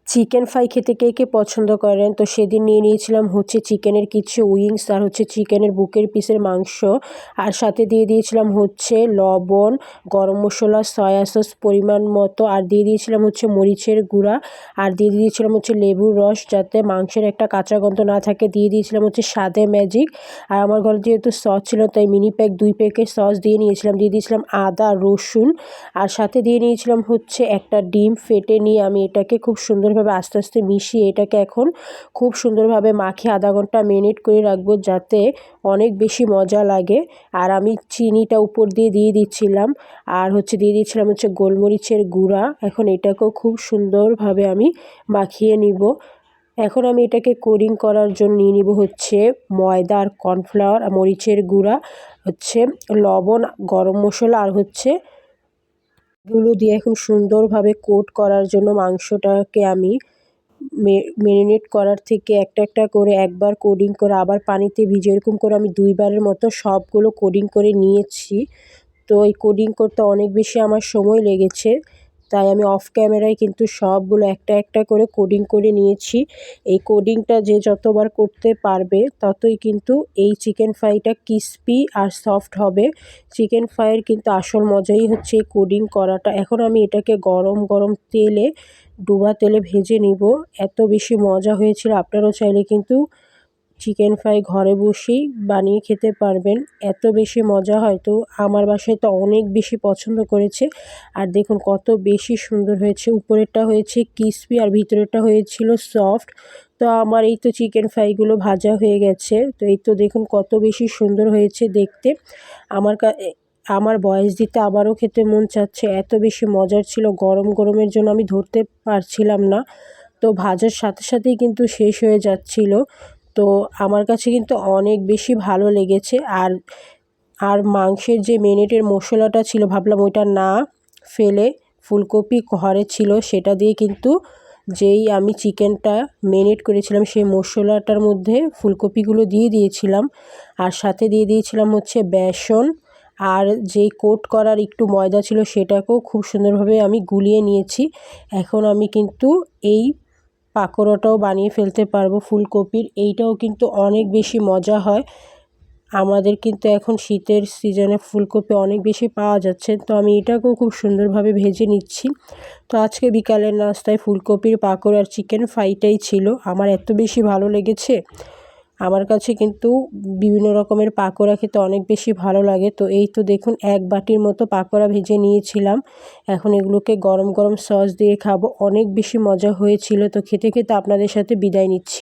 Chicken fry খেতে কে কে পছন্দ করেন? তো সেদিন নিয়ে নিয়েছিলাম হচ্ছে চিকেনের কিছু উইংস আর হচ্ছে চিকেনের বুকের পিসের মাংস, আর সাথে দিয়ে দিয়েছিলাম হচ্ছে লবণ, গরম মশলা, সয়া সস পরিমাণ মতো, আর দিয়ে দিয়েছিলাম হচ্ছে মরিচের গুঁড়া, আর দিয়ে দিয়েছিলাম হচ্ছে লেবুর রস যাতে মাংসের একটা কাঁচা গন্ধ না থাকে, দিয়ে দিয়েছিলাম হচ্ছে স্বাদে ম্যাজিক। আর আমার ঘরে যেহেতু সস ছিল তাই মিনি প্যাক 2 প্যাকেট সস দিয়ে নিয়েছিলাম। দিয়ে দিয়েছিলাম আদা, রসুন, আর সাথে দিয়ে নিয়েছিলাম হচ্ছে একটা ডিম ফেটে নিয়ে আমি এটাকে খুব সুন্দরভাবে আস্তে আস্তে মিশিয়ে এটাকে এখন খুব সুন্দরভাবে মাখিয়ে আধা ঘন্টা মেরিনেট করে রাখবো যাতে অনেক বেশি মজা লাগে। আর আমি চিনিটা উপর দিয়ে দিচ্ছিলাম, আর হচ্ছে দিয়ে দিয়েছিলাম হচ্ছে গোলমরিচের গুঁড়া। এখন এটাকেও খুব সুন্দরভাবে আমি মাখিয়ে নিব। এখন আমি এটাকে কোটিং করার জন্য নিয়ে নিব হচ্ছে ময়দা আর কর্নফ্লাওয়ার, মরিচের গুঁড়া, হচ্ছে লবণ, গরম মশলা, আর হচ্ছে এগুলো দিয়ে এখন সুন্দরভাবে কোট করার জন্য মাংসটাকে আমি মেরিনেট করার থেকে একটা একটা করে একবার কোটিং করে আবার পানিতে ভিজিয়ে এরকম করে আমি 2 বারের মতো সবগুলো কোটিং করে নিয়েছি। তো এই কোডিং করতে অনেক বেশি আমার সময় লেগেছে, তাই আমি অফ ক্যামেরায় কিন্তু সবগুলো একটা একটা করে কোডিং করে নিয়েছি। এই কোডিংটা যে যতবার করতে পারবে ততই কিন্তু এই চিকেন ফ্রাইটা ক্রিস্পি আর সফট হবে। চিকেন ফ্রাইয়ের কিন্তু আসল মজাই হচ্ছে এই কোডিং করাটা। এখন আমি এটাকে গরম গরম তেলে, ডুবা তেলে ভেজে নিব। এত বেশি মজা হয়েছিল, আপনারাও চাইলে কিন্তু চিকেন ফ্রাই ঘরে বসেই বানিয়ে খেতে পারবেন। এত বেশি মজা হয়, তো আমার বাসায় তো অনেক বেশি পছন্দ করেছে। আর দেখুন কত বেশি সুন্দর হয়েছে, উপরেরটা হয়েছে ক্রিসপি আর ভিতরেরটা হয়েছিল সফট। তো আমার এই তো চিকেন ফ্রাইগুলো ভাজা হয়ে গেছে। তো এই তো দেখুন কত বেশি সুন্দর হয়েছে দেখতে। আমার ভয়েস দিতে আবারও খেতে মন চাচ্ছে, এত বেশি মজার ছিল। গরম গরমের জন্য আমি ধরতে পারছিলাম না, তো ভাজার সাথে সাথেই কিন্তু শেষ হয়ে যাচ্ছিল। তো আমার কাছে কিন্তু অনেক বেশি ভালো লেগেছে। আর মাংসের যে মেরিনেটের মশলাটা ছিল ভাবলাম ওইটা না ফেলে, ফুলকপি ঘরে ছিল সেটা দিয়ে কিন্তু যেই আমি চিকেনটা মেরিনেট করেছিলাম সেই মশলাটার মধ্যে ফুলকপিগুলো দিয়ে দিয়েছিলাম, আর সাথে দিয়ে দিয়েছিলাম হচ্ছে বেসন, আর যেই কোট করার একটু ময়দা ছিল সেটাকেও খুব সুন্দরভাবে আমি গুলিয়ে নিয়েছি। এখন আমি কিন্তু এই পাকোড়াটাও বানিয়ে ফেলতে পারবো ফুলকপির। এইটাও কিন্তু অনেক বেশি মজা হয়। আমাদের কিন্তু এখন শীতের সিজনে ফুলকপি অনেক বেশি পাওয়া যাচ্ছে, তো আমি এটাকেও খুব সুন্দরভাবে ভেজে নিচ্ছি। তো আজকে বিকালের নাস্তায় ফুলকপির পাকোড়া আর চিকেন ফ্রাইটাই ছিল। আমার এত বেশি ভালো লেগেছে। আমার কাছে কিন্তু বিভিন্ন রকমের পাকোড়া খেতে অনেক বেশি ভালো লাগে। তো এই তো দেখুন 1 বাটির মতো পাকোড়া ভেজে নিয়েছিলাম। এখন এগুলোকে গরম গরম সস দিয়ে খাবো। অনেক বেশি মজা হয়েছিল। তো খেতে খেতে আপনাদের সাথে বিদায় নিচ্ছি।